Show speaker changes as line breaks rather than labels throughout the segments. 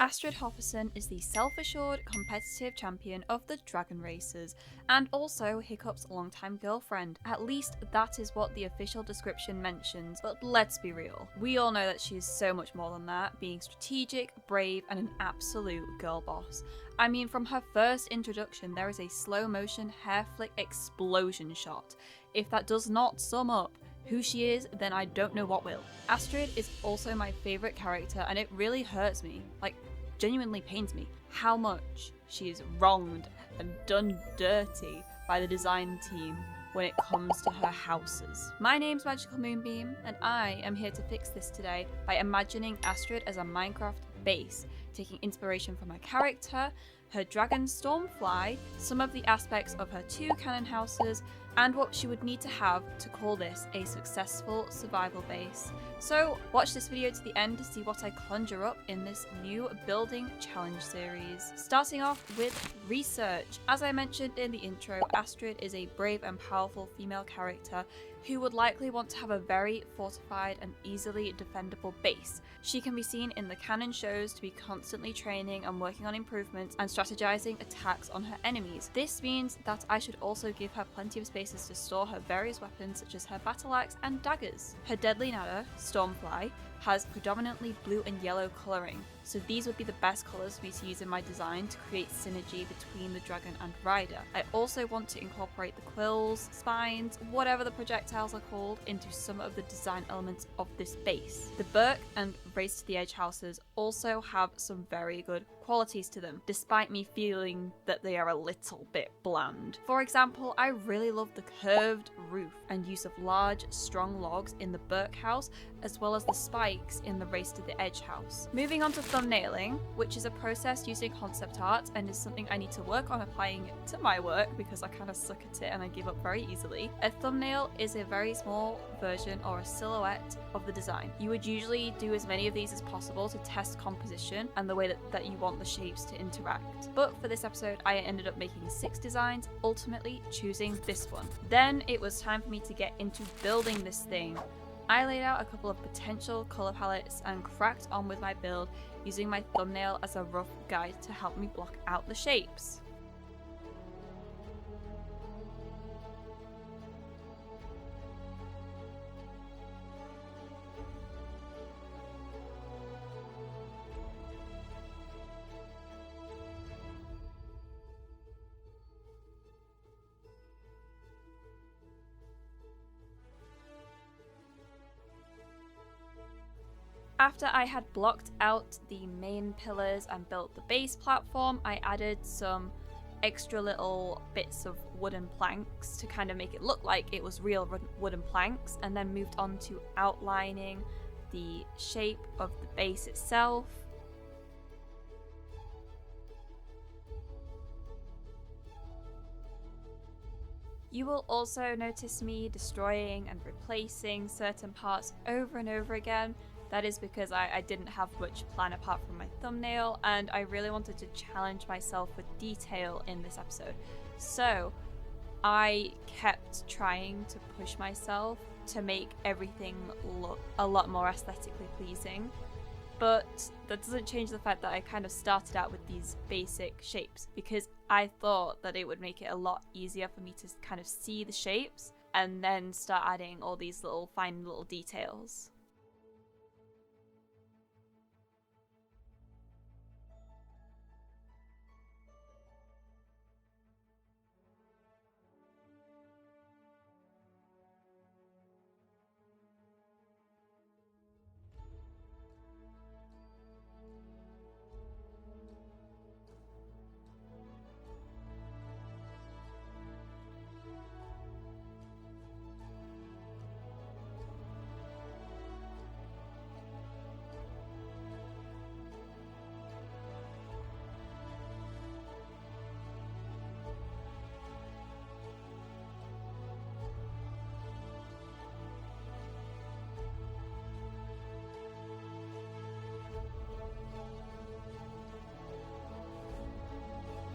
Astrid Hofferson is the self-assured, competitive champion of the Dragon Racers, and also Hiccup's longtime girlfriend. At least that is what the official description mentions, but let's be real. We all know that she is so much more than that, being strategic, brave, and an absolute girl boss. I mean, from her first introduction, there is a slow-motion hair flick explosion shot. If that does not sum up who she is, then I don't know what will. Astrid is also my favourite character, and it really hurts me, like genuinely pains me, how much she is wronged and done dirty by the design team when it comes to her houses. My name's Magical Moonbeam, and I am here to fix this today by imagining Astrid as a Minecraft base, taking inspiration from her character, her dragon Stormfly, some of the aspects of her two cannon houses, and what she would need to have to call this a successful survival base. So watch this video to the end to see what I conjure up in this new building challenge series. Starting off with research. As I mentioned in the intro, Astrid is a brave and powerful female character who would likely want to have a very fortified and easily defendable base. She can be seen in the canon shows to be constantly training and working on improvements and strategizing attacks on her enemies. This means that I should also give her plenty of spaces to store her various weapons such as her battle axe and daggers. Her deadly nada, Stormfly, has predominantly blue and yellow colouring, so these would be the best colours for me to use in my design to create synergy between the dragon and rider. I also want to incorporate the quills, spines, whatever the projectiles are called, into some of the design elements of this base. The Bjork and Race to the Edge houses also have some very good qualities to them, despite me feeling that they are a little bit bland. For example, I really love the curved roof and use of large, strong logs in the Bjork house, as well as the spikes in the Race to the Edge house. Moving on to thumbnailing, which is a process using concept art and is something I need to work on applying it to my work because I kind of suck at it and I give up very easily. A thumbnail is a very small version or a silhouette of the design. You would usually do as many of these as possible to test composition and the way that you want the shapes to interact. But for this episode, I ended up making 6 designs, ultimately choosing this one. Then it was time for me to get into building this thing. I laid out a couple of potential colour palettes and cracked on with my build, using my thumbnail as a rough guide to help me block out the shapes. After I had blocked out the main pillars and built the base platform, I added some extra little bits of wooden planks to kind of make it look like it was real wooden planks, and then moved on to outlining the shape of the base itself. You will also notice me destroying and replacing certain parts over and over again. That is because I didn't have much plan apart from my thumbnail, and I really wanted to challenge myself with detail in this episode. So I kept trying to push myself to make everything look a lot more aesthetically pleasing. But that doesn't change the fact that I kind of started out with these basic shapes because I thought that it would make it a lot easier for me to kind of see the shapes and then start adding all these little fine little details.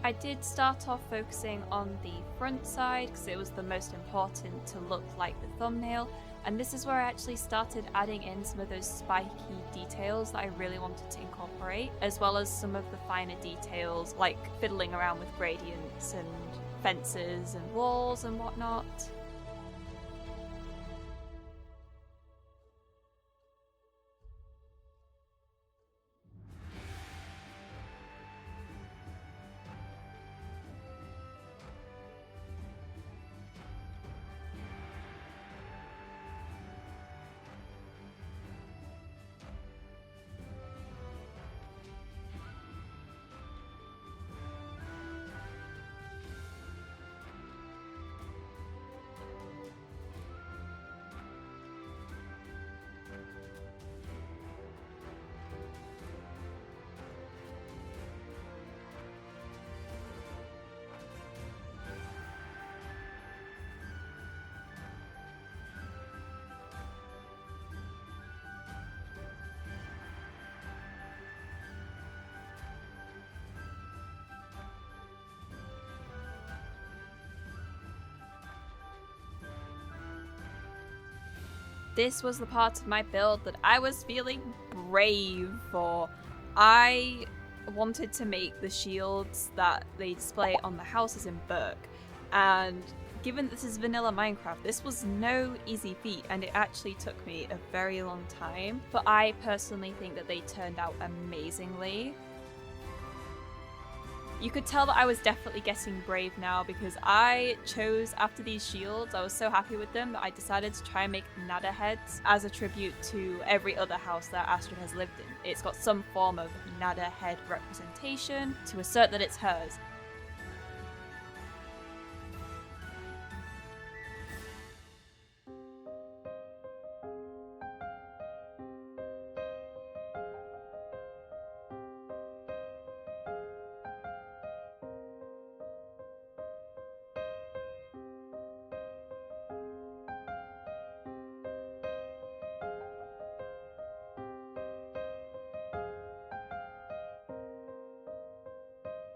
I did start off focusing on the front side because it was the most important to look like the thumbnail, And this is where I actually started adding in some of those spiky details that I really wanted to incorporate, as well as some of the finer details like fiddling around with gradients and fences and walls and whatnot. This was the part of my build that I was feeling brave for. I wanted to make the shields that they display on the houses in Bjork, and given this is vanilla Minecraft, this was no easy feat, and it actually took me a very long time, but I personally think that they turned out amazingly. You could tell that I was definitely getting brave now, because I chose, after these shields, I was so happy with them that I decided to try and make nada heads as a tribute to every other house that Astrid has lived in. It's got some form of nada head representation to assert that it's hers.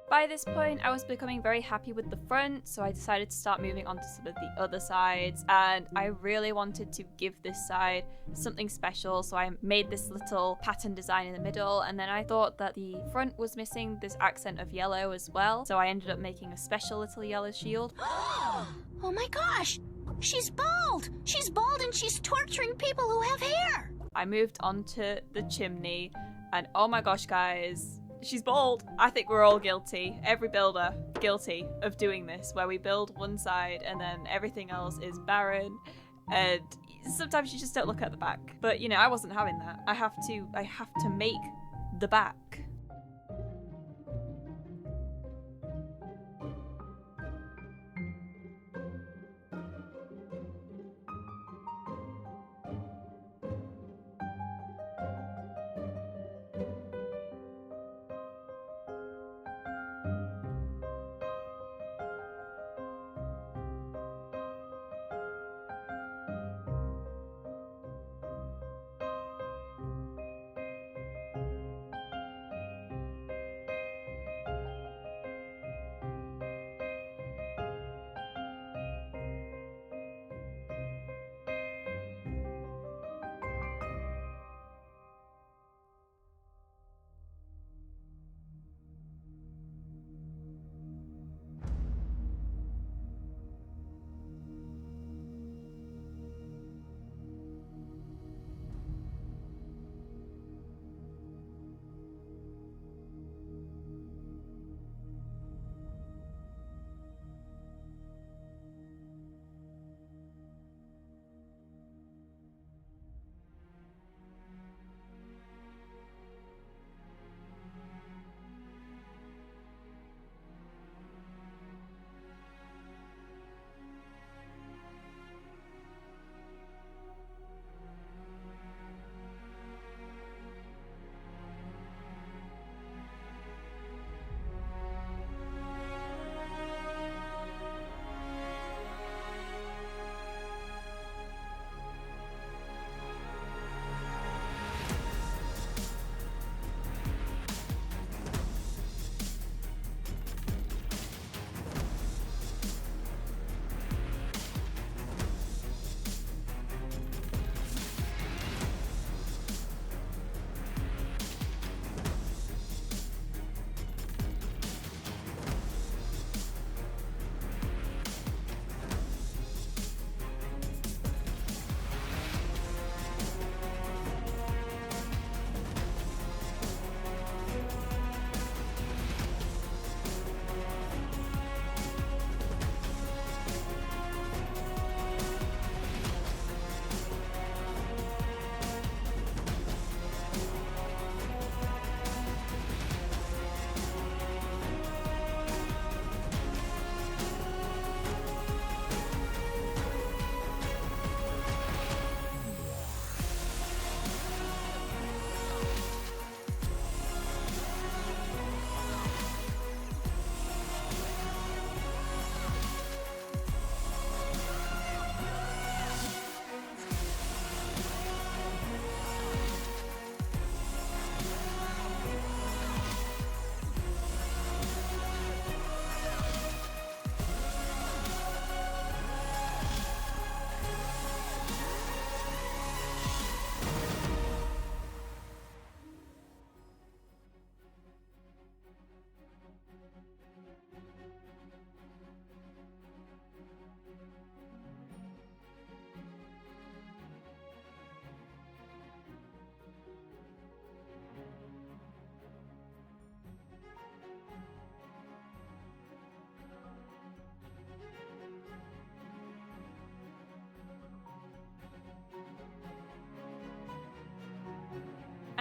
By this point, I was becoming very happy with the front, so I decided to start moving on to some of the other sides, and I really wanted to give this side something special, so I made this little pattern design in the middle, and then I thought that the front was missing this accent of yellow as well, so I ended up making a special little yellow shield.
Oh my gosh! She's bald! She's bald and she's torturing people who have hair!
I moved on to the chimney, and oh my gosh, guys, she's bald. I think we're all guilty. Every builder guilty of doing this, where we build one side and then everything else is barren, and sometimes you just don't look at the back. But you know, I wasn't having that. I have to make the back.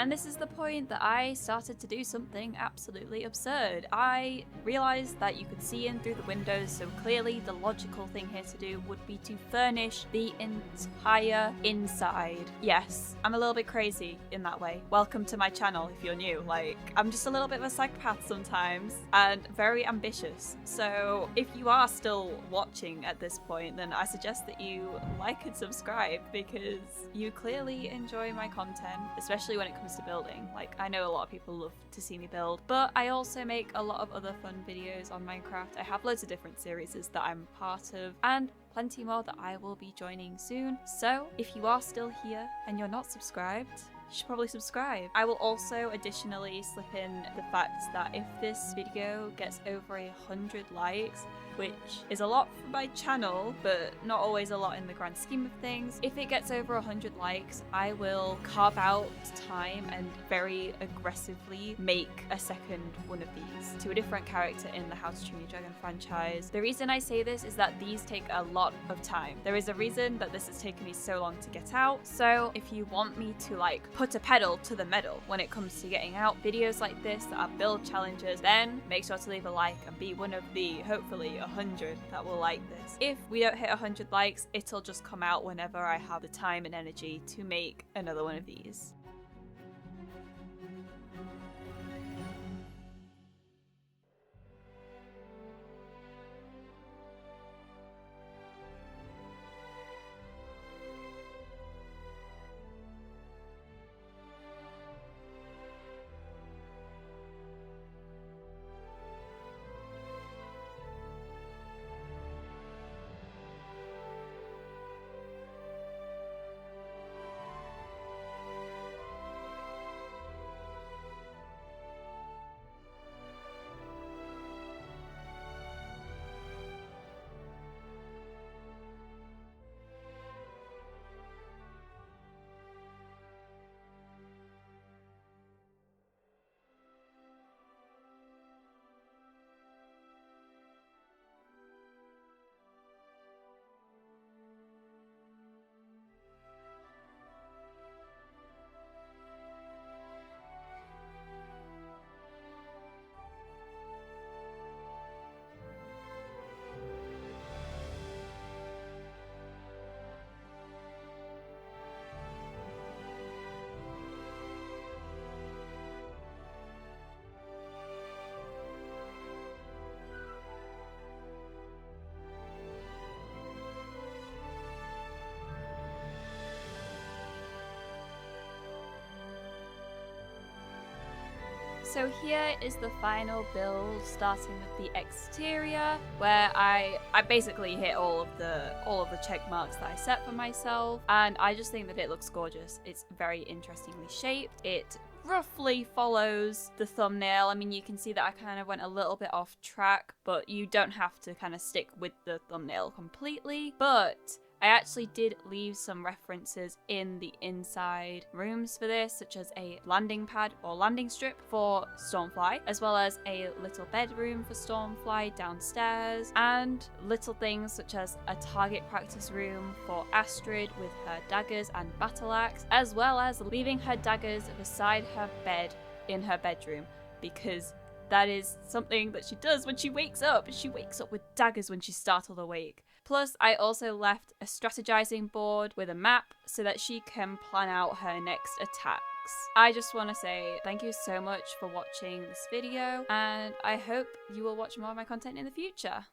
And this is the point that I started to do something absolutely absurd. I realized that you could see in through the windows, so clearly the logical thing here to do would be to furnish the entire inside. Yes, I'm a little bit crazy in that way. Welcome to my channel if you're new. Like, I'm just a little bit of a psychopath sometimes and very ambitious. So if you are still watching at this point, then I suggest that you like and subscribe, because you clearly enjoy my content, especially when it comes to building. Like, I know a lot of people love to see me build, but I also make a lot of other fun videos on Minecraft. I have loads of different series that I'm part of, and plenty more that I will be joining soon. So if you are still here and you're not subscribed, you should probably subscribe. I will also additionally slip in the fact that if this video gets over 100 likes, which is a lot for my channel, but not always a lot in the grand scheme of things. If it gets over 100 likes, I will carve out time and very aggressively make a second one of these to a different character in the How to Train Your Dragon franchise. The reason I say this is that these take a lot of time. There is a reason that this has taken me so long to get out. So if you want me to like put a pedal to the metal when it comes to getting out videos like this that are build challenges, then make sure to leave a like and be one of the hopefully 100 that will like this. If we don't hit 100 likes, it'll just come out whenever I have the time and energy to make another one of these. So here is the final build, starting with the exterior, where I basically hit all of the check marks that I set for myself, and I just think that it looks gorgeous. It's very interestingly shaped. It roughly follows the thumbnail. I mean, you can see that I kind of went a little bit off track, but you don't have to kind of stick with the thumbnail completely. But I actually did leave some references in the inside rooms for this, such as a landing pad or landing strip for Stormfly, as well as a little bedroom for Stormfly downstairs, and little things such as a target practice room for Astrid with her daggers and battle axe, as well as leaving her daggers beside her bed in her bedroom, because that is something that she does when she wakes up. She wakes up with daggers when she's startled awake. Plus, I also left a strategizing board with a map so that she can plan out her next attacks. I just want to say thank you so much for watching this video, and I hope you will watch more of my content in the future.